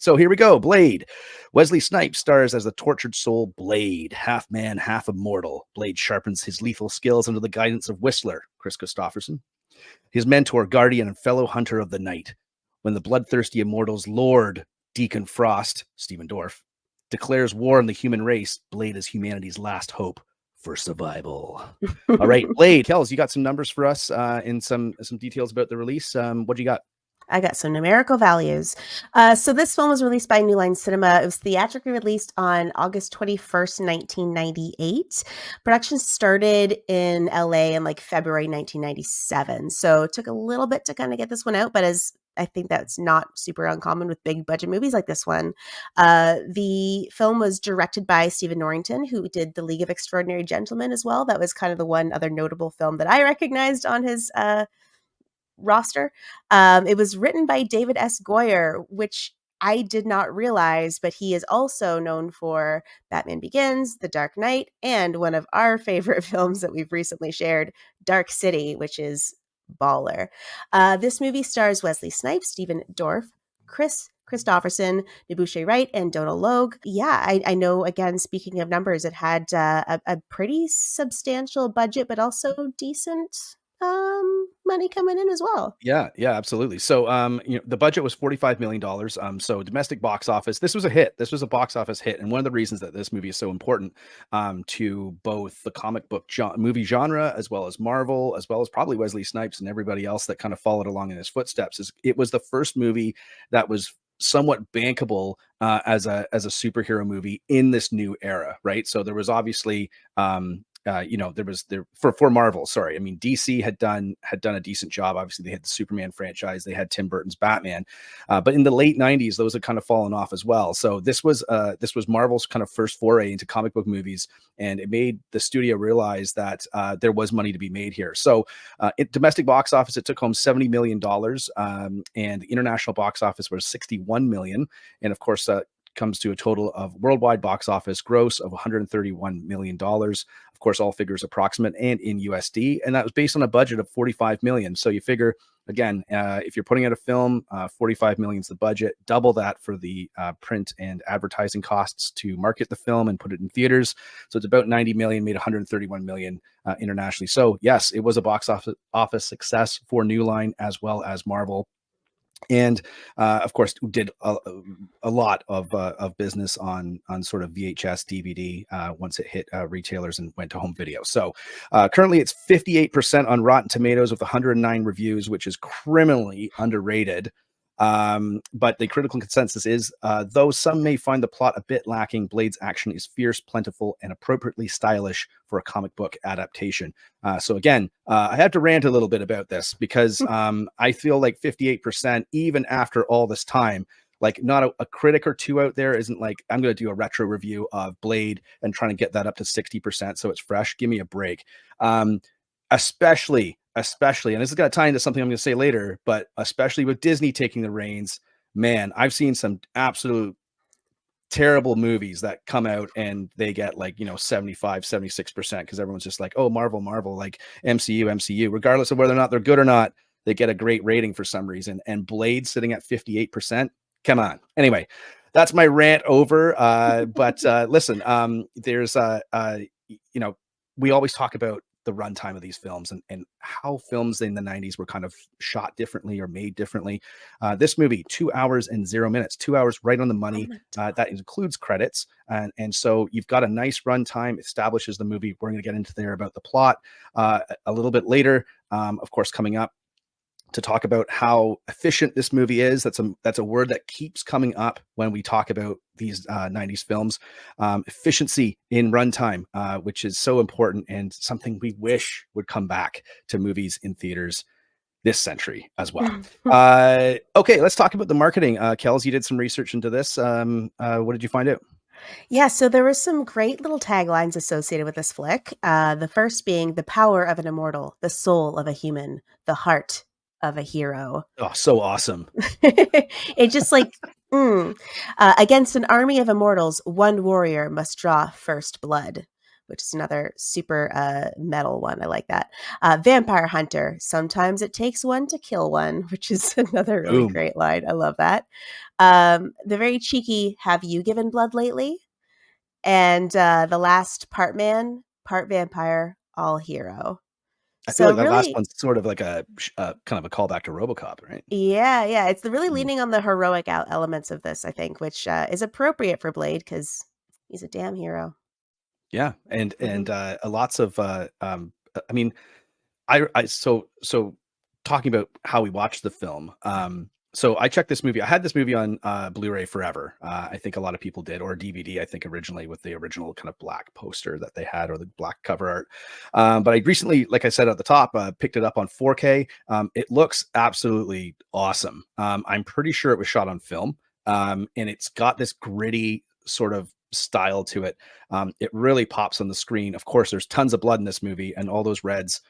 So here we go. Blade. Wesley Snipes stars as the tortured soul Blade, half man, half immortal. Blade sharpens his lethal skills under the guidance of Whistler, Chris Christopherson, his mentor, guardian, and fellow hunter of the night. When the bloodthirsty immortal's lord, Deacon Frost, Stephen Dorff, declares war on the human race, Blade is humanity's last hope for survival. All right, Blade. Kels, you got some numbers for us and some details about the release. What do you got? I got some numerical values. So this film was released by New Line Cinema. It was theatrically released on August 21st, 1998. Production started in LA in like February 1997. So it took a little bit to kind of get this one out, but as I think that's not super uncommon with big budget movies like this one. The film was directed by Stephen Norrington, who did The League of Extraordinary Gentlemen as well. That was kind of the one other notable film that I recognized on his roster. It was written by David S. Goyer, which I did not realize, but he is also known for Batman Begins, The Dark Knight, and one of our favorite films that we've recently shared, Dark City, which is baller. This movie stars Wesley Snipes, Stephen Dorff, Chris Christopherson, Nebuchadnezzar Wright, and Donal Logue. Yeah, I know, again, speaking of numbers, it had a pretty substantial budget, but also decent money coming in as well. Yeah, absolutely. So, the budget was $45 million. So domestic box office, this was a hit. This was a box office hit. And one of the reasons that this movie is so important to both the comic book movie genre, as well as Marvel, as well as probably Wesley Snipes and everybody else that kind of followed along in his footsteps, is it was the first movie that was somewhat bankable as a superhero movie in this new era, right? So there was obviously for Marvel. Sorry, I mean DC had done a decent job. Obviously, they had the Superman franchise. They had Tim Burton's Batman, but in the late '90s, those had kind of fallen off as well. So this was Marvel's kind of first foray into comic book movies, and it made the studio realize that there was money to be made here. So, domestic box office, it took home $70 million, and the international box office was $61 million, and of course, comes to a total of worldwide box office gross of $131 million. Of course, all figures approximate and in USD. And that was based on a budget of $45 million. So you figure, again, if you're putting out a film, $45 million is the budget, double that for the print and advertising costs to market the film and put it in theaters. So it's about $90 million, made $131 million internationally. So yes, it was a box office success for New Line as well as Marvel. And of course, did a lot of business on sort of VHS, DVD once it hit retailers and went to home video. So currently, it's 58% on Rotten Tomatoes with 109 reviews, which is criminally underrated. But the critical consensus is, though some may find the plot a bit lacking, Blade's action is fierce, plentiful, and appropriately stylish for a comic book adaptation. So again, I have to rant a little bit about this because I feel like 58%, even after all this time, like not a critic or two out there isn't like, I'm going to do a retro review of Blade and trying to get that up to 60% so it's fresh. Give me a break. Especially, and this is going to tie into something I'm going to say later, but especially with Disney taking the reins, man, I've seen some absolute terrible movies that come out and they get 75, 76% because everyone's just like, oh, Marvel, like MCU, regardless of whether or not they're good or not, they get a great rating for some reason. And Blade sitting at 58%. Come on. Anyway, that's my rant over. But listen, there's we always talk about the runtime of these films and how films in the 90s were kind of shot differently or made differently. This movie, 2 hours and 0 minutes, 2 hours right on the money. That includes credits. And so you've got a nice runtime, establishes the movie. We're going to get into there about the plot a little bit later. Of course, coming up to talk about how efficient this movie is. That's a word that keeps coming up when we talk about these 90s films. Efficiency in runtime, which is so important and something we wish would come back to movies in theaters this century as well. Okay, let's talk about the marketing. Kels, you did some research into this. What did you find out? Yeah, so there were some great little taglines associated with this flick. The first being the power of an immortal, the soul of a human, the heart of a hero. Oh, so awesome. It's just like, against an army of immortals, one warrior must draw first blood. which is another super metal one. I like that. Vampire Hunter. Sometimes it takes one to kill one, which is another really Boom. great line. I love that. The very cheeky Have You Given Blood Lately? And the last part man, part vampire, all hero. I feel So like that last really, one's sort of like a kind of a callback to RoboCop, right? yeah, it's the really Mhm. leaning on the heroic elements of this, I think, which is appropriate for Blade because he's a damn hero. Yeah, and Mhm. lots of I mean, so talking about how we watched the film, so I checked this movie. I had this movie on Blu-ray forever. I think a lot of people did, or DVD. I think originally with the original kind of black poster that they had, or the black cover art. But I recently, like I said at the top, picked it up on 4K. It looks absolutely awesome. I'm pretty sure it was shot on film, and it's got this gritty sort of style to it. It really pops on the screen. Of course, there's tons of blood in this movie, and all those reds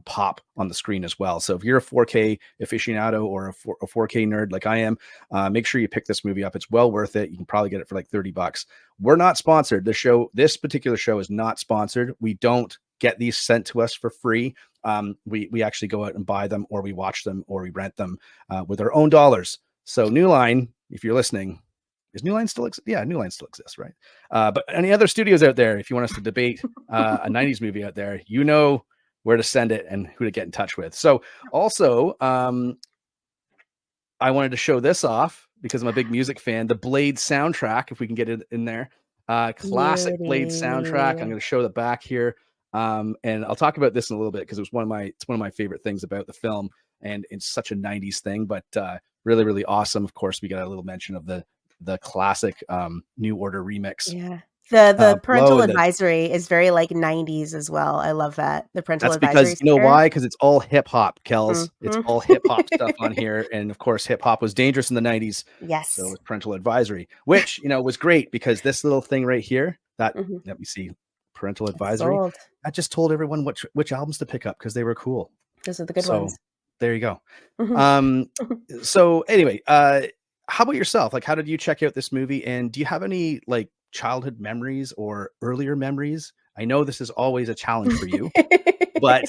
pop on the screen as well. So if you're a 4K aficionado or a 4K nerd like I am, make sure you pick this movie up. It's well worth it. You can probably get it for like 30 bucks. We're not sponsored. This particular show is not sponsored. We don't get these sent to us for free. We actually go out and buy them, or we watch them, or we rent them with our own dollars. So New Line, if you're listening, is New Line still yeah, New Line still exists, right? But any other studios out there, if you want us to debate a 90s movie out there, you know where to send it and who to get in touch with. So also, I wanted to show this off because I'm a big music fan. The Blade soundtrack, if we can get it in there, classic Blade soundtrack. I'm Beauty. going to show the back here, and I'll talk about this in a little bit because it's one of my favorite things about the film, and it's such a '90s thing, but really really awesome. Of course, we got a little mention of the classic New Order remix Yeah. The below, parental and the advisory is very, like, 90s as well. I love that. The parental that's because advisory you know sticker. why? Because it's all hip hop, Kels. It's Mhm. all hip hop stuff on here, and of course, hip hop was dangerous in the '90s, so Yes. was parental advisory, which was great because this little thing right here, that Mhm. let me see, parental It's advisory, sold. that just told everyone which albums to pick up because they were cool. Those are the good So ones. there you go. Mhm. Um, so anyway, how about yourself? Like, how did you check out this movie? And do you have any like childhood memories or earlier memories? I know this is always a challenge for you, but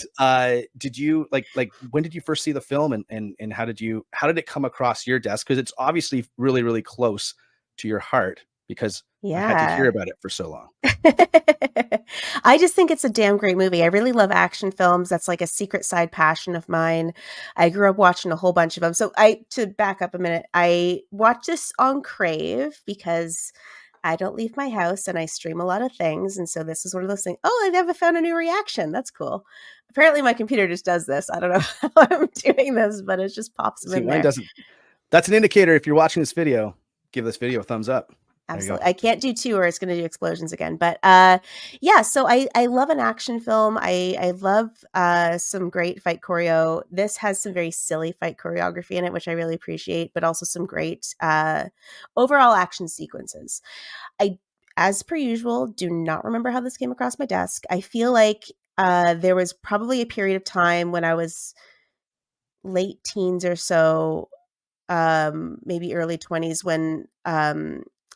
did you like when did you first see the film, and how did it come across your desk? Because it's obviously really really close to your heart because I had to hear Yeah. about it for so long. I just think it's a damn great movie. I really love action films. That's like a secret side passion of mine. I grew up watching a whole bunch of them. So to back up a minute, I watched this on Crave because I don't leave my house and I stream a lot of things. And so this is one of those things. Oh, I never found a new reaction. That's cool. Apparently my computer just does this. I don't know how I'm doing this, but it just pops them See, in mine there. doesn't. That's an indicator. If you're watching this video, give this video a thumbs up. There you go. Absolutely. I can't do 2 or it's gonna do explosions again, but, yeah, so I love an action film. I love, some great fight choreo. This has some very silly fight choreography in it, which I really appreciate, but also some great, overall action sequences. I, as per usual, do not remember how this came across my desk. I feel like, there was probably a period of time when I was late teens or so, maybe early 20s when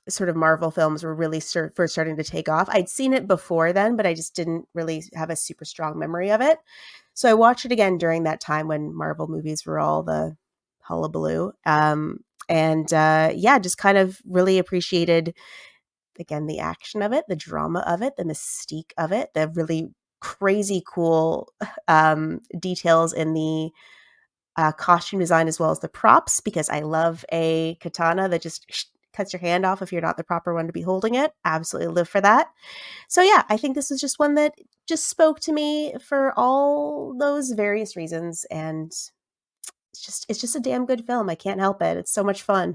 sort of Marvel films were really first starting to take off. I'd seen it before then, but I just didn't really have a super strong memory of it. So I watched it again during that time when Marvel movies were all the hullabaloo. And yeah, just kind of really appreciated, again, the action of it, the drama of it, the mystique of it, the really crazy cool details in the costume design as well as the props because I love a katana that just cuts your hand off if you're not the proper one to be holding it. Absolutely live for that. So yeah, I think this is just one that just spoke to me for all those various reasons, and it's just a damn good film. I can't help it. It's so much fun.